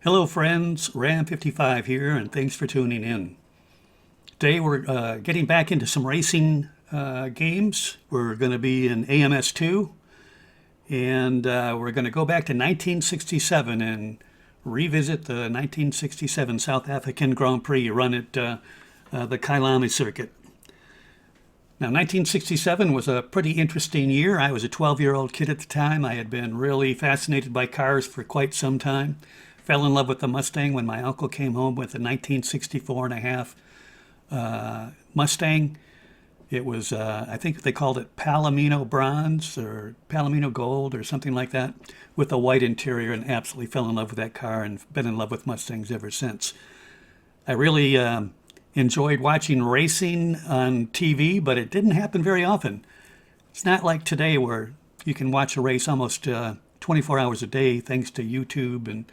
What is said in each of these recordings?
Hello, friends. Ram55 here, and thanks for tuning in. Today we're getting back into some racing games. We're going to be in AMS2, and we're going to go back to 1967 and revisit the 1967 South African Grand Prix run at the Kyalami circuit. Now, 1967 was a pretty interesting year. I was a 12-year-old kid at the time. I had been really fascinated by cars for quite some time. Fell in love with the Mustang when my uncle came home with a 1964 and a half Mustang. It was, I think they called it Palomino Bronze or Palomino Gold or something like that, with a white interior, and absolutely fell in love with that car and been in love with Mustangs ever since. I really enjoyed watching racing on TV, but it didn't happen very often. It's not like today where you can watch a race almost 24 hours a day thanks to YouTube and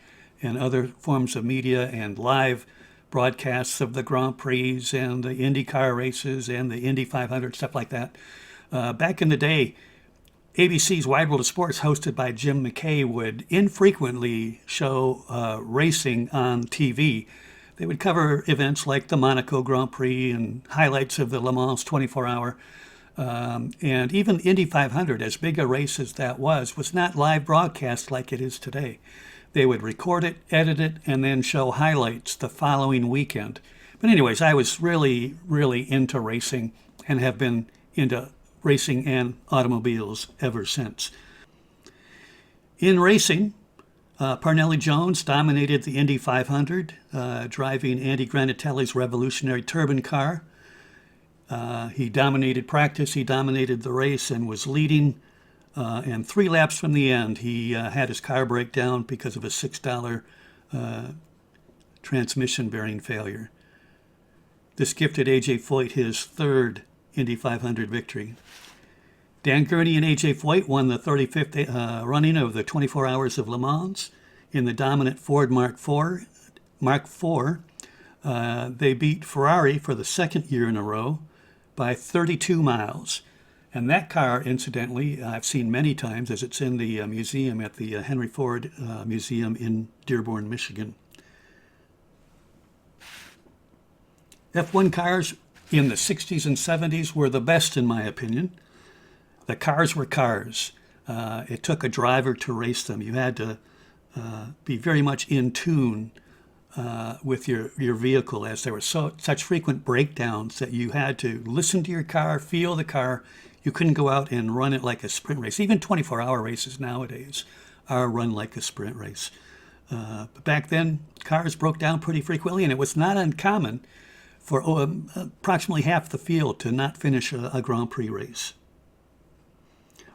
other forms of media and live broadcasts of the Grand Prix and the Indy car races and the Indy 500, stuff like that. Back in the day, ABC's Wide World of Sports, hosted by Jim McKay, would infrequently show racing on TV. They would cover events like the Monaco Grand Prix and highlights of the Le Mans 24-hour. And even Indy 500, as big a race as that was not live broadcast like it is today. They would record it, edit it, and then show highlights the following weekend. But anyways, I was really, really into racing and have been into racing and automobiles ever since. In racing, Parnelli Jones dominated the Indy 500, driving Andy Granatelli's revolutionary turbine car. He dominated practice, he dominated the race, and was leading. And 3 laps from the end, he had his car break down because of a $6 transmission bearing failure. This gifted A.J. Foyt his third Indy 500 victory. Dan Gurney and A.J. Foyt won the 35th running of the 24 Hours of Le Mans in the dominant Ford Mark IV. They beat Ferrari for the second year in a row by 32 miles. And that car, incidentally, I've seen many times as it's in the museum at the Henry Ford Museum in Dearborn, Michigan. F1 cars in the 60s and 70s were the best, in my opinion. The cars were cars. It took a driver to race them. You had to be very much in tune with your vehicle, as there were such frequent breakdowns that you had to listen to your car, feel the car. You couldn't go out and run it like a sprint race. Even 24-hour races nowadays are run like a sprint race. But back then, cars broke down pretty frequently, and it was not uncommon for approximately half the field to not finish a Grand Prix race.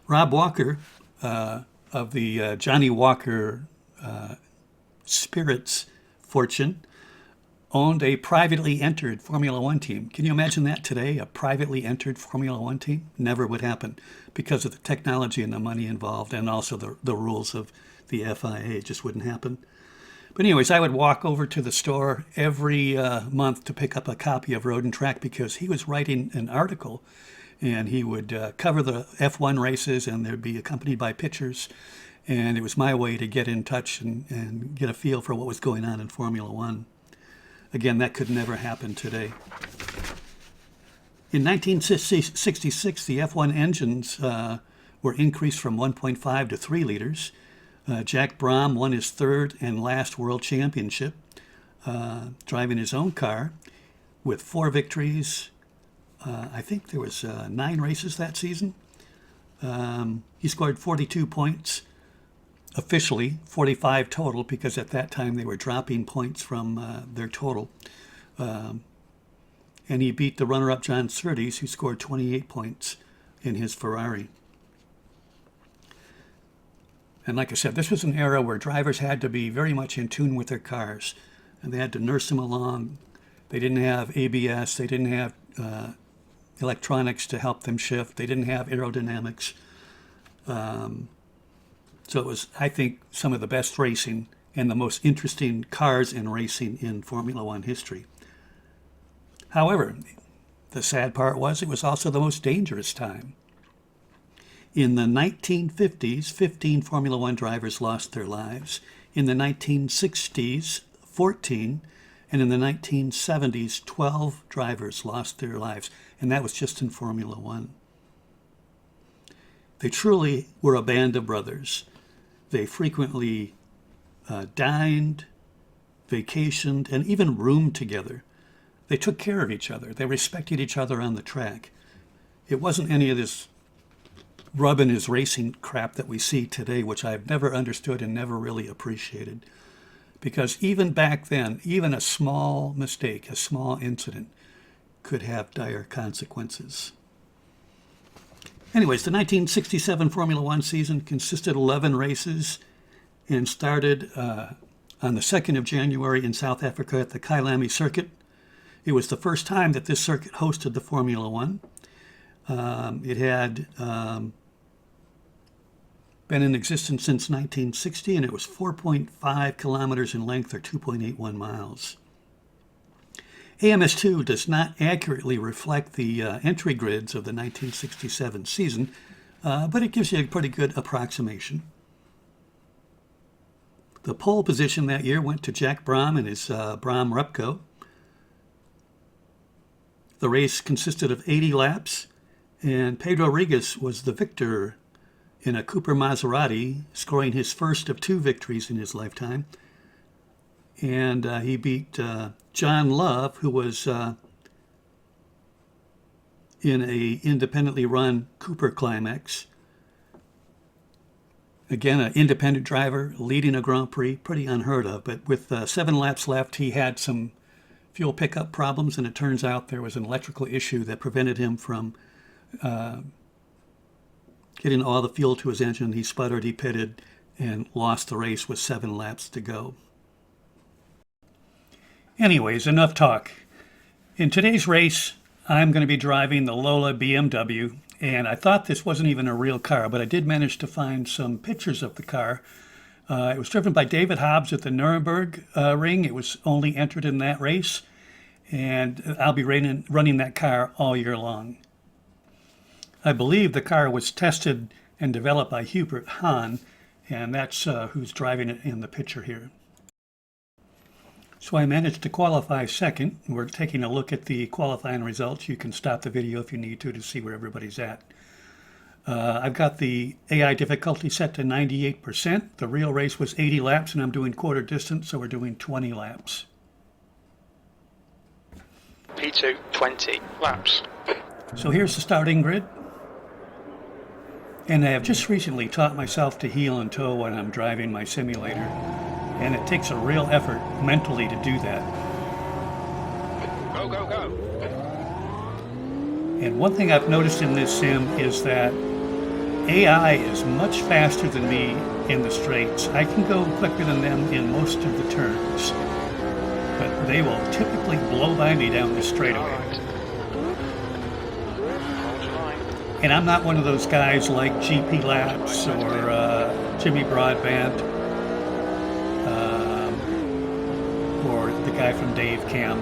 Rob Walker of the Johnny Walker Spirits fortune owned a privately entered Formula One team. Can you imagine that today? A privately entered Formula One team? Never would happen because of the technology and the money involved, and also the rules of the FIA. It just wouldn't happen. But anyways, I would walk over to the store every month to pick up a copy of Road and Track because he was writing an article, and he would cover the F1 races, and they'd be accompanied by pictures. And it was my way to get in touch and get a feel for what was going on in Formula One. Again, that could never happen today. In 1966, the F1 engines were increased from 1.5 to 3 liters. Jack Brabham won his third and last world championship, driving his own car with 4 victories. I think there was 9 races that season. He scored 42 points. Officially 45 total, because at that time they were dropping points from their total. And he beat the runner-up John Surtees, who scored 28 points in his Ferrari. And like I said, this was an era where drivers had to be very much in tune with their cars, and they had to nurse them along. They didn't have ABS, they didn't have electronics to help them shift, they didn't have aerodynamics. So it was, I think, some of the best racing and the most interesting cars in racing in Formula One history. However, the sad part was it was also the most dangerous time. In the 1950s, 15 Formula One drivers lost their lives In the 1960s, 14, and in the 1970s, 12 drivers lost their lives, and that was just in Formula One. They truly were a band of brothers. They frequently dined, vacationed, and even roomed together. They took care of each other. They respected each other on the track. It wasn't any of this rubbing his racing crap that we see today, which I've never understood and never really appreciated. Because even back then, even a small mistake, a small incident, could have dire consequences. Anyways, the 1967 Formula One season consisted of 11 races and started on the 2nd of January in South Africa at the Kyalami circuit. It was the first time that this circuit hosted the Formula One. It had been in existence since 1960, and it was 4.5 kilometers in length, or 2.81 miles. AMS2 does not accurately reflect the entry grids of the 1967 season, but it gives you a pretty good approximation. The pole position that year went to Jack Brabham and his Brabham Repco. The race consisted of 80 laps, and Pedro Rodriguez was the victor in a Cooper Maserati, scoring his first of 2 victories in his lifetime. And he beat John Love, who was in a independently run Cooper Climax. Again, an independent driver leading a Grand Prix, pretty unheard of. But with 7 laps left, he had some fuel pickup problems, and it turns out there was an electrical issue that prevented him from getting all the fuel to his engine. He sputtered, he pitted, and lost the race with 7 laps to go. Anyways, enough talk. In today's race, I'm going to be driving the Lola BMW, and I thought this wasn't even a real car, but I did manage to find some pictures of the car. It was driven by David Hobbs at the Nuremberg ring. It was only entered in that race, and I'll be running that car all year long. I believe the car was tested and developed by Hubert Hahn, and that's who's driving it in the picture here. So I managed to qualify second. We're taking a look at the qualifying results. You can stop the video if you need to see where everybody's at. I've got the AI difficulty set to 98%. The real race was 80 laps, and I'm doing quarter distance, so we're doing 20 laps. P2, 20 laps. So here's the starting grid. And I have just recently taught myself to heel and toe when I'm driving my simulator. And it takes a real effort mentally to do that. Go, go, go. And one thing I've noticed in this sim is that AI is much faster than me in the straights. I can go quicker than them in most of the turns, but they will typically blow by me down the straightaway. And I'm not one of those guys like GP Laps or Jimmy Broadbent or the guy from Dave Cam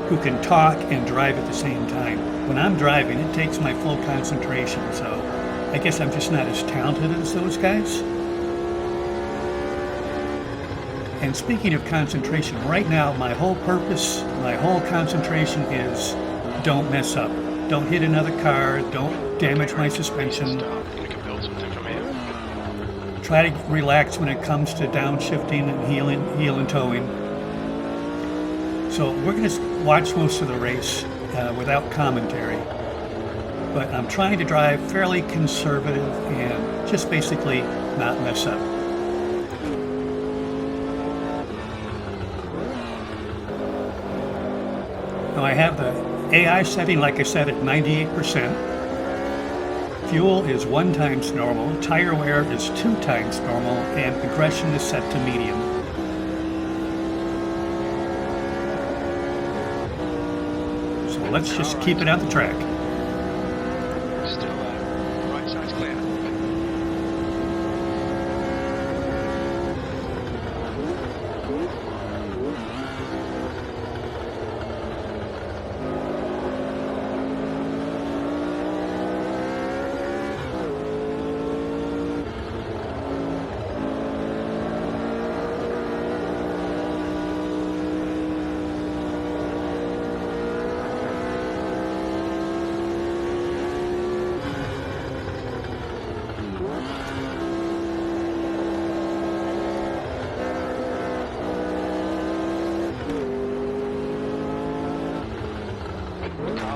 who can talk and drive at the same time. When I'm driving, it takes my full concentration, so I guess I'm just not as talented as those guys. And speaking of concentration, right now my whole purpose, my whole concentration is don't mess up. Don't hit another car, don't damage my suspension. Try to relax when it comes to downshifting and heel and towing. So we're going to watch most of the race without commentary. But I'm trying to drive fairly conservative and just basically not mess up. Now I have the AI setting, like I said, at 98%. Fuel is 1 times normal, tire wear is 2 times normal, and aggression is set to medium. So let's just keep it on the track. Still right side's clear.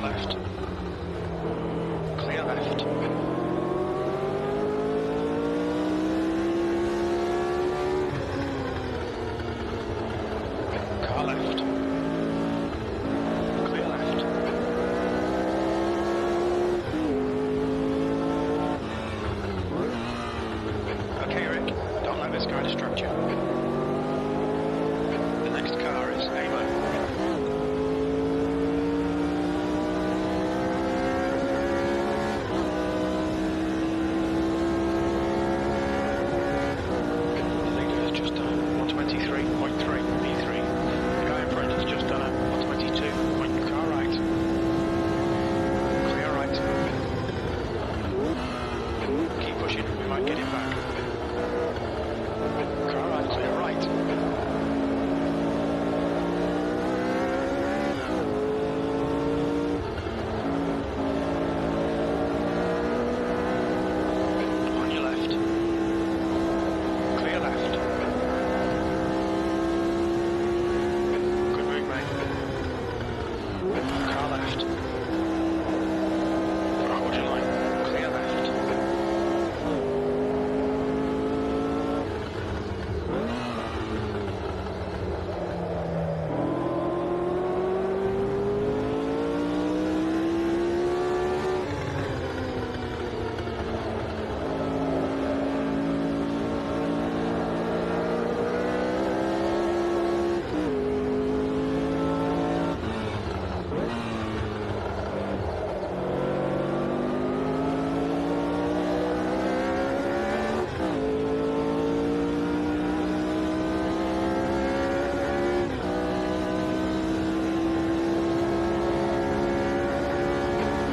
left. Clear left. Car left. Clear left. Okay, Rick, don't let this guy distract you. The next car is AMO. The leader has just done 123.3 B3. The guy in front has just done a 122. Car right. Clear right. Keep pushing, we might get it back. Car right, clear right. On your left. Clear left. Good move, mate. Car left. Hold your line. Clear left.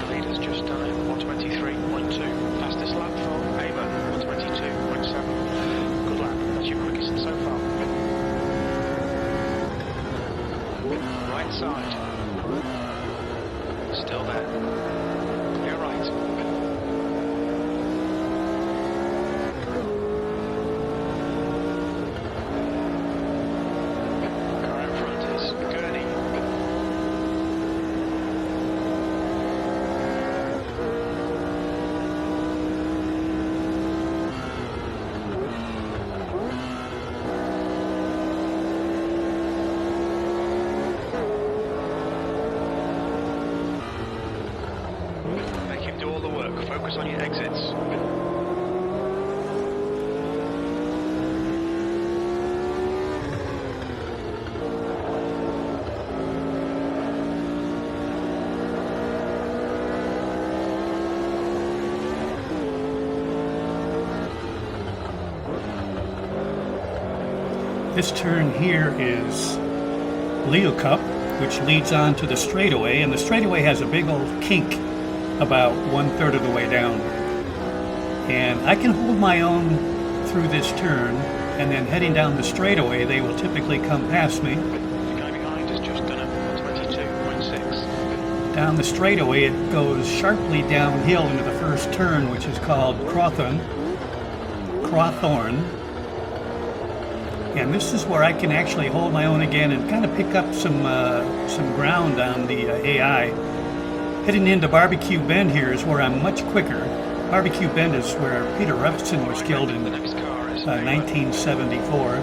The leader's just done it, 123.2. Fastest lap for AMO, 122.7. Good lap, that's your quickest so far. Right side. Still there. Clear right. Car in front is Gurney. Make him do all the work. Focus on your exits. This turn here is Leo Cup, which leads on to the straightaway, and the straightaway has a big old kink about 1/3 of the way down. And I can hold my own through this turn, and then heading down the straightaway, they will typically come past me. The guy behind has just done a 122.6. Down the straightaway, it goes sharply downhill into the first turn, which is called Crawthorne. And this is where I can actually hold my own again and kind of pick up some ground on the AI. Heading into Barbecue Bend here is where I'm much quicker. Barbecue Bend is where Peter Rodriguez was killed in The next car is 1974.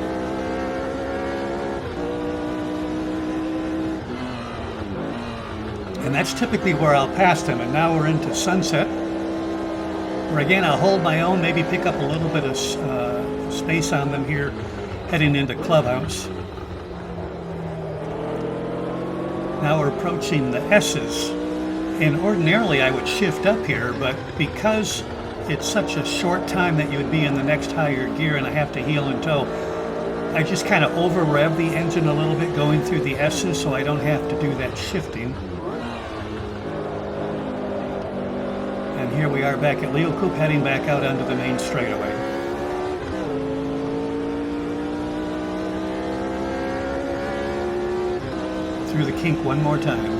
And that's typically where I'll pass them. And now we're into Sunset, where again I'll hold my own, maybe pick up a little bit of space on them here, heading into Clubhouse. Now we're approaching the S's. And ordinarily I would shift up here, but because it's such a short time that you would be in the next higher gear and I have to heel and toe, I just kind of over rev the engine a little bit going through the S's so I don't have to do that shifting. And here we are back at Leo Coupe, heading back out onto the main straightaway. Through the kink one more time.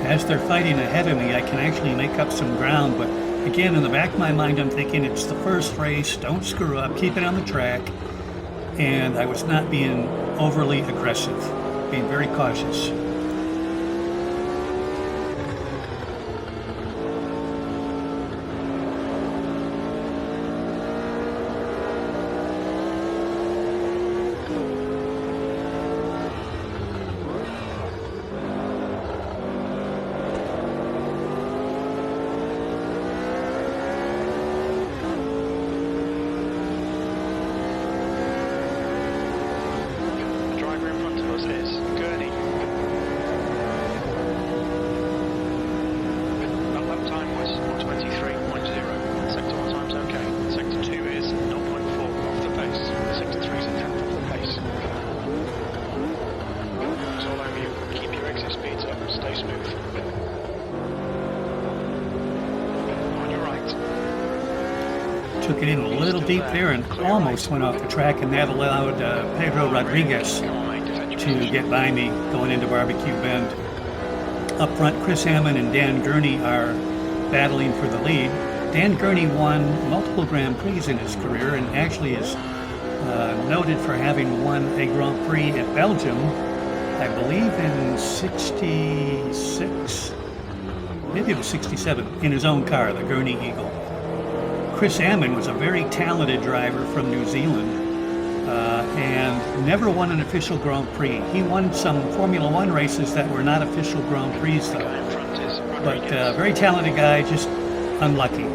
as they're fighting ahead of me, I can actually make up some ground. But again, in the back of my mind, I'm thinking it's the first race. Don't screw up. Keep it on the track. And I was not being overly aggressive, being very cautious. Is Gurney. That lap time was 1:23.0. Sector 1 time's okay. Sector 2 is 0.4 off the pace. Sector 3 is a tenth off the pace. It's all over you. Keep your exit speeds up. Stay smooth. On your right. Took it in a little deep there and almost went off the track, and that allowed Pedro Rodriguez to get by me going into Barbecue Bend. Up front, Chris Hammond and Dan Gurney are battling for the lead. Dan Gurney won multiple Grand Prix in his career and actually is noted for having won a Grand Prix at Belgium, I believe in 66, maybe it was 67, in his own car, the Gurney Eagle. Chris Hammond was a very talented driver from New Zealand. And never won an official Grand Prix. He won some Formula One races that were not official Grand Prix though. But very talented guy, just unlucky.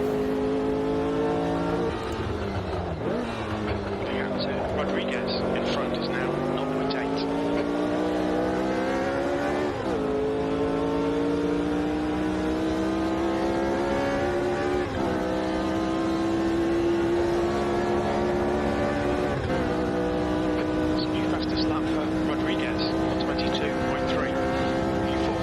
Rodriguez in front is now 0.8. Lap for Rodriguez, 1:22.3. P4.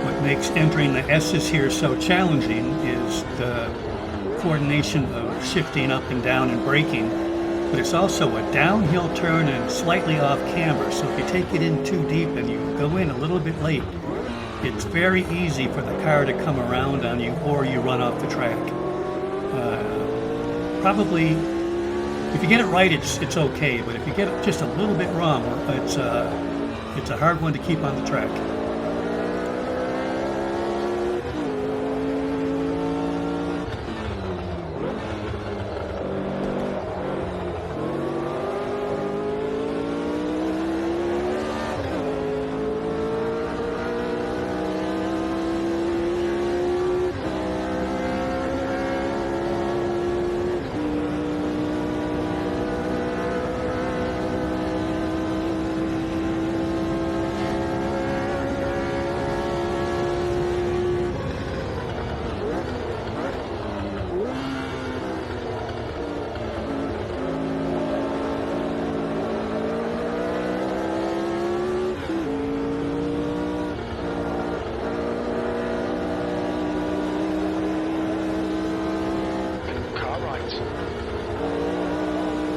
What makes entering the S's here so challenging is the coordination of shifting up and down and braking, but it's also a downhill turn and slightly off camber, so if you take it in too deep and you go in a little bit late, it's very easy for the car to come around on you or you run off the track. Probably, if you get it right, it's okay, but if you get it just a little bit wrong, it's a hard one to keep on the track.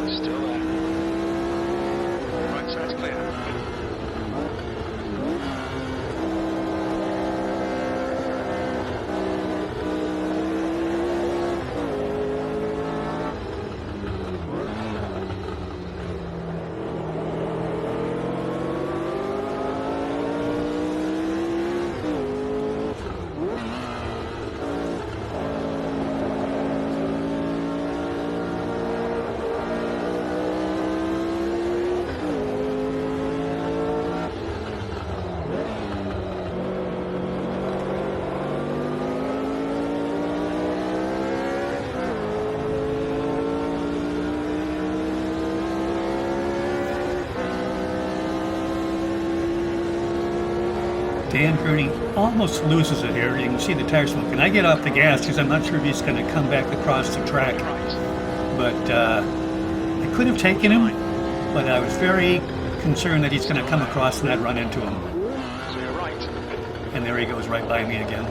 Still there. Right side's clear. Dan Gurney almost loses it here. You can see the tire smoke. And I get off the gas because I'm not sure if he's going to come back across the track. but I could have taken him, but I was very concerned that he's going to come across and I'd run into him. So you're right. And there he goes right by me again.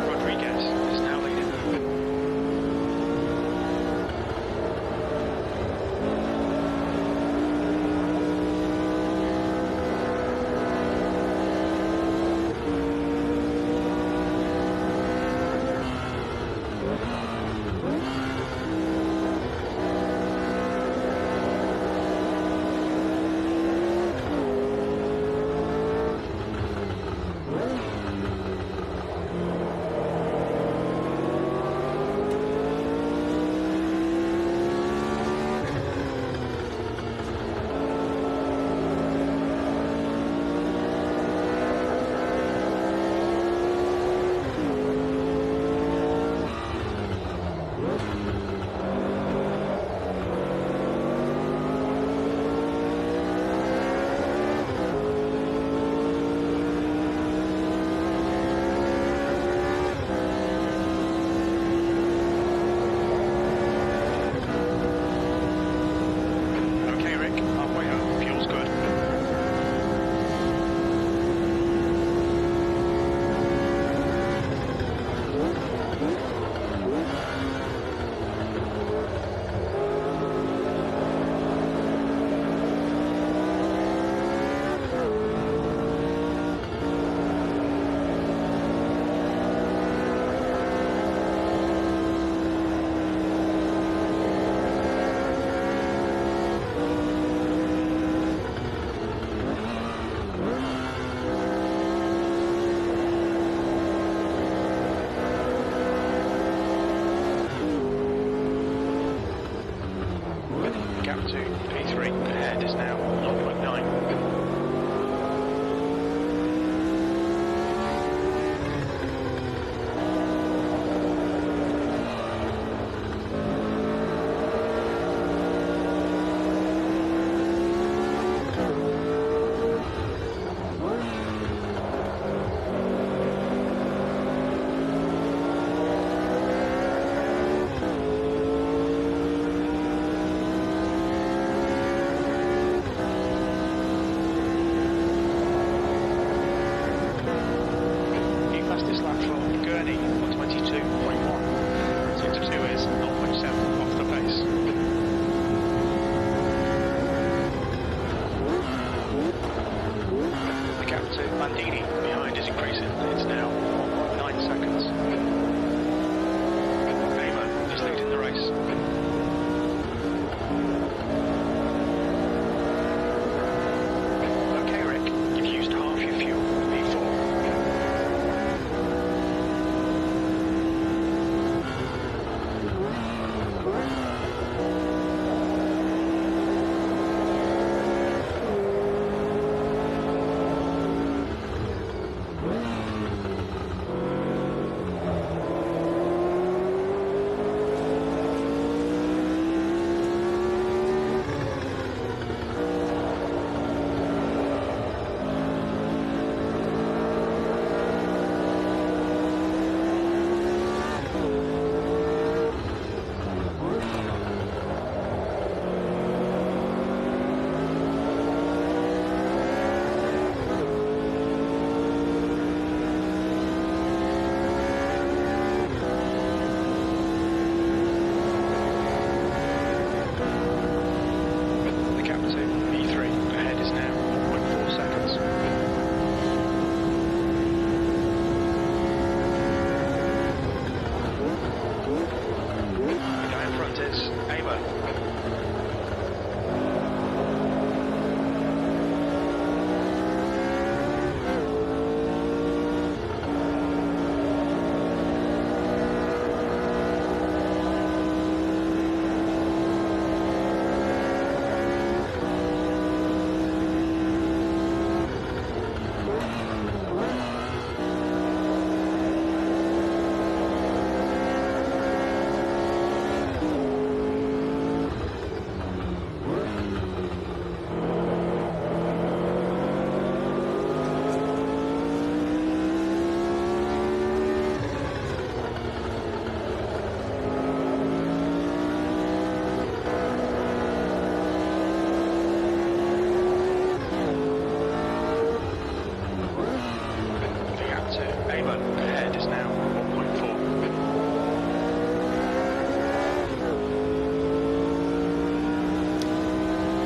Rodriguez is now leading.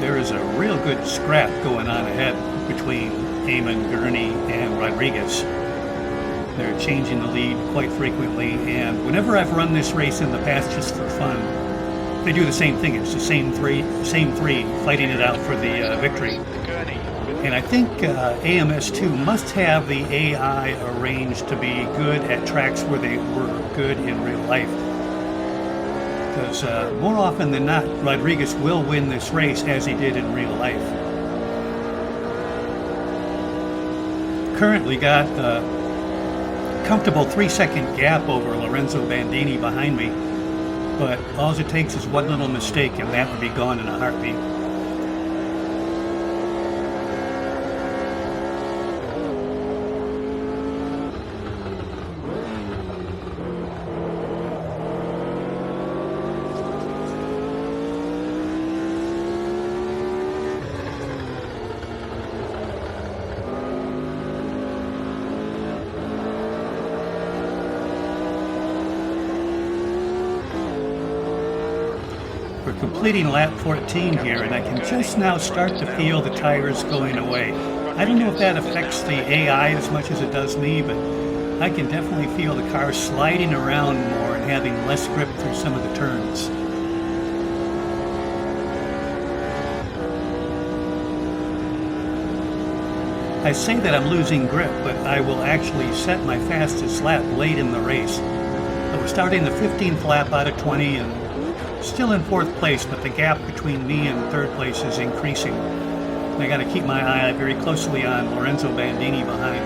there is a real good scrap going on ahead between Eamon, Gurney, and Rodriguez. They're changing the lead quite frequently, and whenever I've run this race in the past just for fun, they do the same thing. It's the same three fighting it out for the victory. Gurney. And I think AMS2 must have the AI arranged to be good at tracks where they were good in real life. Because more often than not, Rodriguez will win this race as he did in real life. Currently got a comfortable 3-second gap over Lorenzo Bandini behind me, but all it takes is one little mistake and that would be gone in a heartbeat. We're completing lap 14 here, and I can just now start to feel the tires going away. I don't know if that affects the AI as much as it does me, but I can definitely feel the car sliding around more and having less grip through some of the turns. I say that I'm losing grip, but I will actually set my fastest lap late in the race. I was starting the 15th lap out of 20 and still in 4th place, but the gap between me and 3rd place is increasing. And I got to keep my eye very closely on Lorenzo Bandini behind.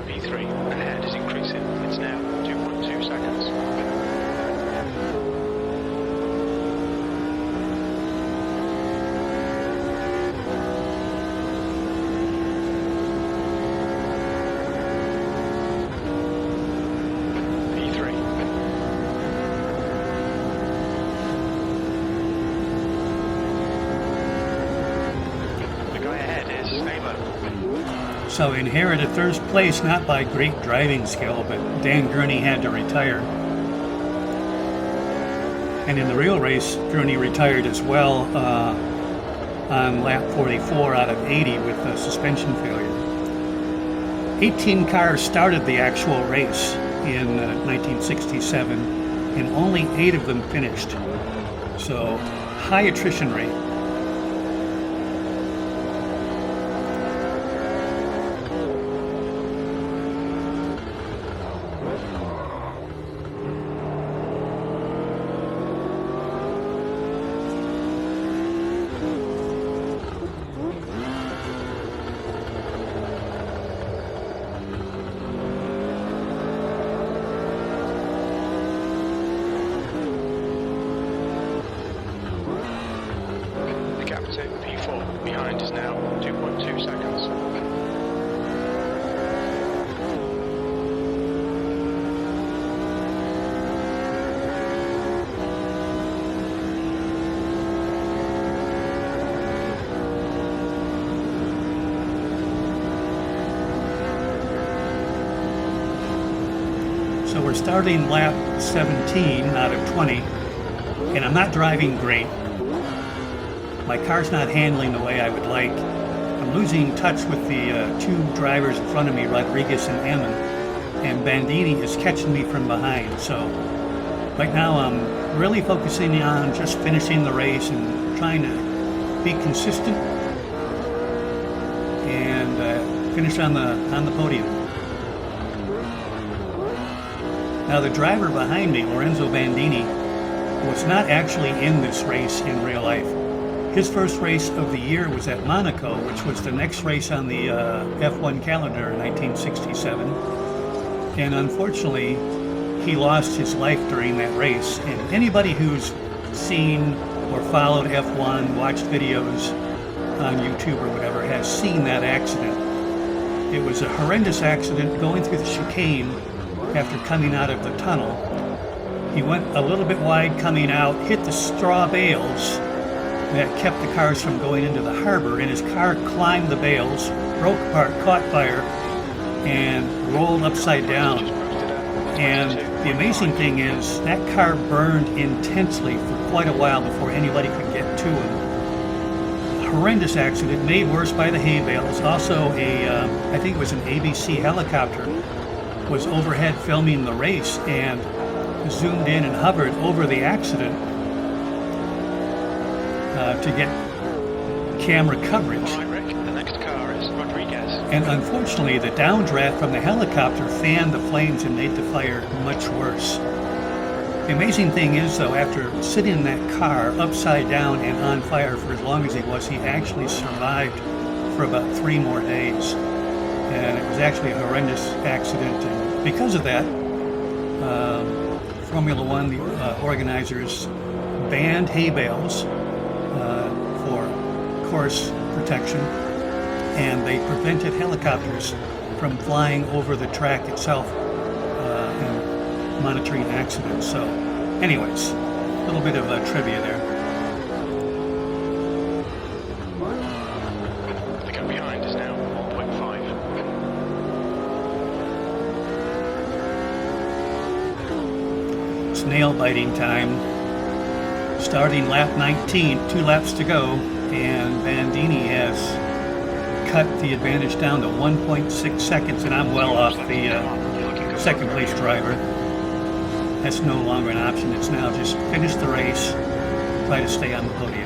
P3 ahead is increasing. It's now 2.2 seconds. P3. The guy ahead is Eamon. So inherited 3rd place, not by great driving skill, but Dan Gurney had to retire. And in the real race, Gurney retired as well on lap 44 out of 80 with a suspension failure. 18 cars started the actual race in 1967, and only 8 of them finished. So high attrition rate. P4 behind is now 2.2 seconds. So we're starting lap 17 out of 20, and I'm not driving great. My car's not handling the way I would like. I'm losing touch with the 2 drivers in front of me, Rodriguez and Eamon, and Bandini is catching me from behind. So right now I'm really focusing on just finishing the race and trying to be consistent and finish on the podium. Now the driver behind me, Lorenzo Bandini, was not actually in this race in real life. His first race of the year was at Monaco, which was the next race on the F1 calendar in 1967. And unfortunately, he lost his life during that race. And anybody who's seen or followed F1, watched videos on YouTube or whatever, has seen that accident. It was a horrendous accident going through the chicane after coming out of the tunnel. He went a little bit wide coming out, hit the straw bales that kept the cars from going into the harbor, and his car climbed the bales, broke apart, caught fire, and rolled upside down. And the amazing thing is that car burned intensely for quite a while before anybody could get to him. A horrendous accident made worse by the hay bales. Also, I think it was an ABC helicopter was overhead filming the race and zoomed in and hovered over the accident to get camera coverage. The next car is Rodriguez. And unfortunately, the downdraft from the helicopter fanned the flames and made the fire much worse. The amazing thing is, though, after sitting in that car upside down and on fire for as long as he was, he actually survived for about 3 more days. And it was actually a horrendous accident. And because of that, Formula One, the organizers, banned hay bales for course protection, and they prevented helicopters from flying over the track itself and monitoring accidents. So anyways, a little bit of trivia there. The gap behind is now 1.5. It's nail-biting time. Starting lap 19, 2 laps to go, and Bandini has cut the advantage down to 1.6 seconds, and I'm well off the second place driver. That's no longer an option. It's now just finish the race, try to stay on the podium.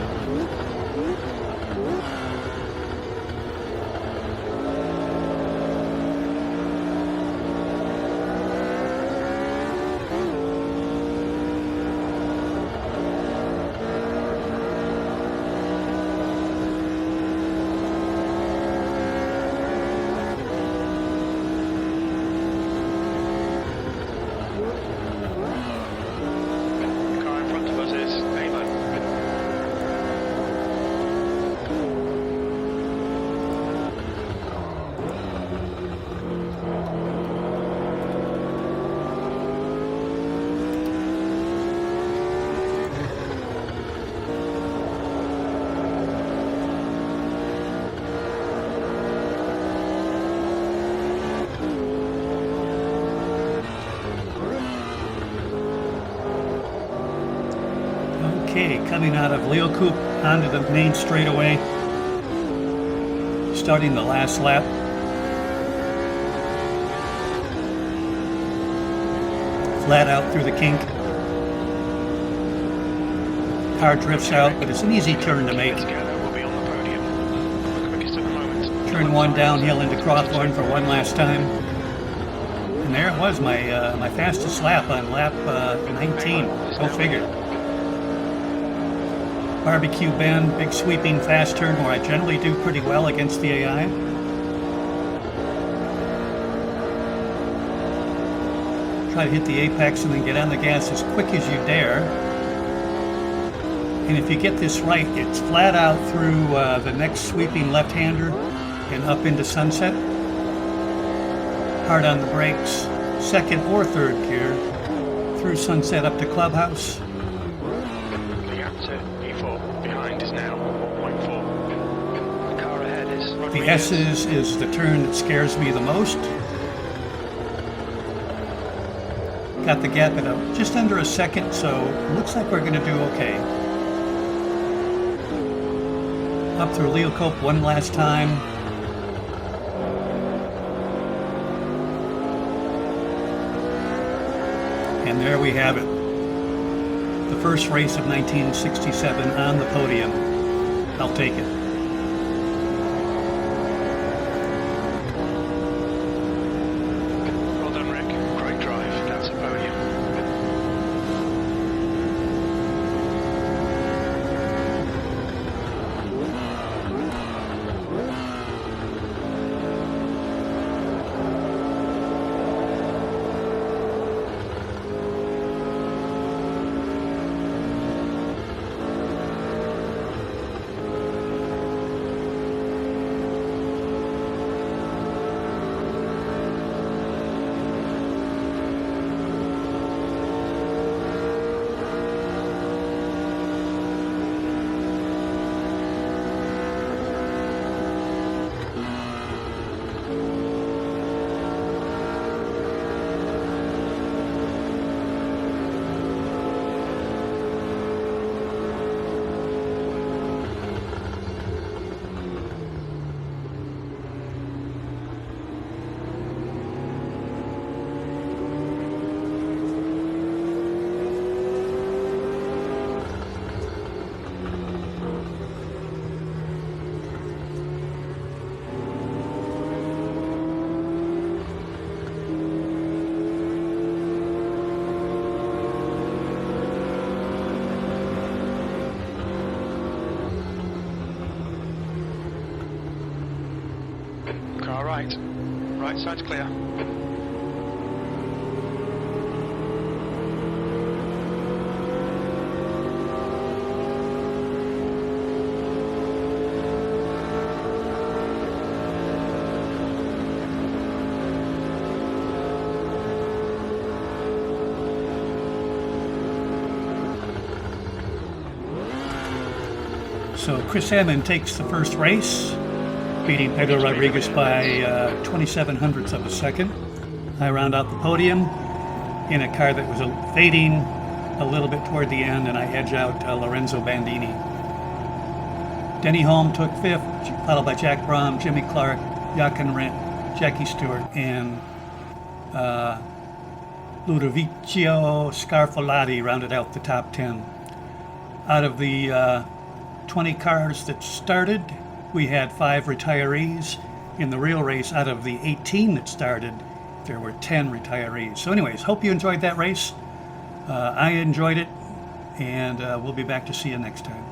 Okay, coming out of Leo Coupe onto the main straightaway, starting the last lap. Flat out through the kink. Car drifts out, but it's an easy turn to make. Turn 1 downhill into Crawthorne for one last time. And there it was, my fastest lap on lap 19. Go figure. Barbecue bend, big sweeping fast turn where I generally do pretty well against the AI. Try to hit the apex and then get on the gas as quick as you dare. And if you get this right, it's flat out through the next sweeping left-hander and up into Sunset. Hard on the brakes, second or third gear, through Sunset up to Clubhouse. The S's is the turn that scares me the most. Got the gap at just under a second, so looks like we're going to do okay. Up through Leo Coupe one last time. And there we have it. The first race of 1967 on the podium. I'll take it. right. Right side's clear. So Chris Hammond takes the first race, beating Pedro Rodriguez by 27 hundredths of a second. I round out the podium in a car that was fading a little bit toward the end, and I edge out Lorenzo Bandini. Denny Holm took fifth, followed by Jack Brabham, Jimmy Clark, Jochen Rindt, Jackie Stewart, and Ludovicio Scarfolati rounded out the top 10. Out of the 20 cars that started, we had 5 retirees. In the real race, out of the 18 that started, there were 10 retirees. So anyways, hope you enjoyed that race. I enjoyed it, and we'll be back to see you next time.